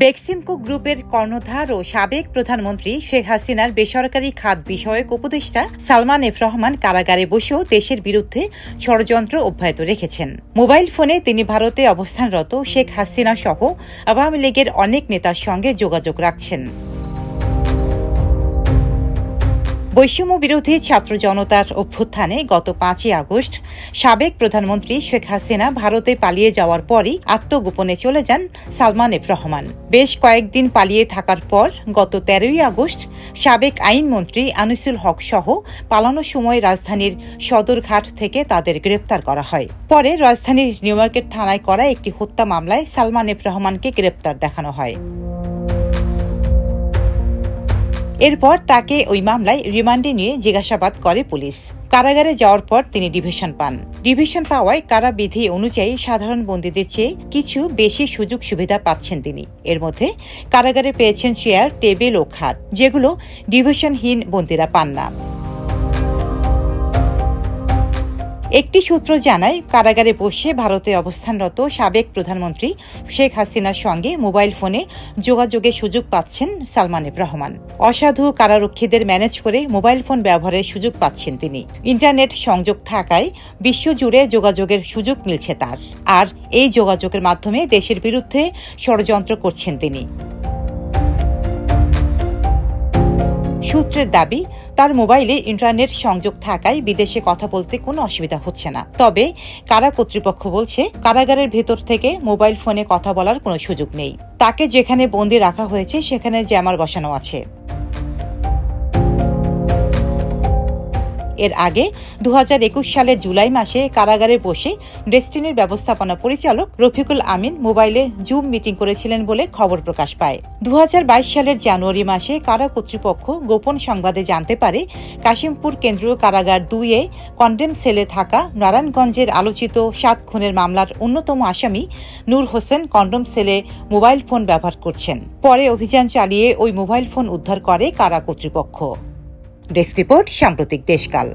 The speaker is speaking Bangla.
বেক্সিমকো গ্রুপের কর্ণধার ও সাবেক প্রধানমন্ত্রী শেখ হাসিনার বেসরকারি খাত বিষয়ক উপদেষ্টা সালমান এফ রহমান কারাগারে বসেও দেশের বিরুদ্ধে ষড়যন্ত্র অব্যাহত রেখেছেন। মোবাইল ফোনে তিনি ভারতে অবস্থানরত শেখ হাসিনা সহ আওয়ামী লীগের অনেক নেতার সঙ্গে যোগাযোগ রাখছেন। বৈষম্য বিরোধী ছাত্র জনতার অভ্যুত্থানে গত 5ই আগস্ট সাবেক প্রধানমন্ত্রী শেখ হাসিনা ভারতে পালিয়ে যাওয়ার পরই আত্মগোপনে চলে যান সালমান এফ রহমান। বেশ কয়েকদিন পালিয়ে থাকার পর গত 13ই আগস্ট সাবেক আইনমন্ত্রী আনিসুল হক সহ পালানোর সময় রাজধানীর সদরঘাট থেকে তাদের গ্রেপ্তার করা হয়। পরে রাজধানীর নিউ মার্কেট থানায় করা একটি হত্যা মামলায় সালমান এফ রহমানকে গ্রেপ্তার দেখানো হয়। এরপর তাকে ওই মামলায় রিমান্ডে নিয়ে জিজ্ঞাসাবাদ করে পুলিশ। কারাগারে যাওয়ার পর তিনি ডিভিশন পান। ডিভিশন পাওয়ায় কারাবিধি অনুযায়ী সাধারণ বন্দীদের চেয়ে কিছু বেশি সুযোগ সুবিধা পাচ্ছেন তিনি। এর মধ্যে কারাগারে পেয়েছেন চেয়ার, টেবিল ও খাট, যেগুলো ডিভিশনহীন বন্দীরা পান না। একটি সূত্র জানায়, কারাগারে বসে ভারতে অবস্থানরত সাবেক প্রধানমন্ত্রী শেখ হাসিনার সঙ্গে মোবাইল ফোনে যোগাযোগের সুযোগ পাচ্ছেন সালমান এফ রহমান। অসাধু কারারক্ষীদের ম্যানেজ করে মোবাইল ফোন ব্যবহারের সুযোগ পাচ্ছেন তিনি। ইন্টারনেট সংযোগ থাকায় বিশ্বজুড়ে যোগাযোগের সুযোগ মিলছে তার, আর এই যোগাযোগের মাধ্যমে দেশের বিরুদ্ধে ষড়যন্ত্র করছেন তিনি। সূত্রের দাবি, তার মোবাইলে ইন্টারনেট সংযোগ থাকায় বিদেশে কথা বলতে কোনো অসুবিধা হচ্ছে না। তবে কারা কর্তৃপক্ষ বলছে, কারাগারের ভেতর থেকে মোবাইল ফোনে কথা বলার কোনো সুযোগ নেই। তাকে যেখানে বন্দী রাখা হয়েছে সেখানে জ্যামার বসানো আছে। এর আগে 2021 সালের জুলাই মাসে কারাগারে বসে ডেস্টিনির ব্যবস্থাপনা পরিচালক রফিকুল আমিন মোবাইলে জুম মিটিং করেছিলেন বলে খবর প্রকাশ পায়। 2022 সালের জানুয়ারি মাসে কারা কর্তৃপক্ষ গোপন সংবাদে জানতে পারে, কাশিমপুর কেন্দ্রীয় কারাগার 2-এ কন্ডেম সেলে থাকা নারায়ণগঞ্জের আলোচিত 7 খুনের মামলার অন্যতম আসামি নূর হোসেন কন্ডম সেলে মোবাইল ফোন ব্যবহার করছেন। পরে অভিযান চালিয়ে ওই মোবাইল ফোন উদ্ধার করে কারা কর্তৃপক্ষ। ডেস্ক রিপোর্ট, সাম্প্রতিক দেশকাল।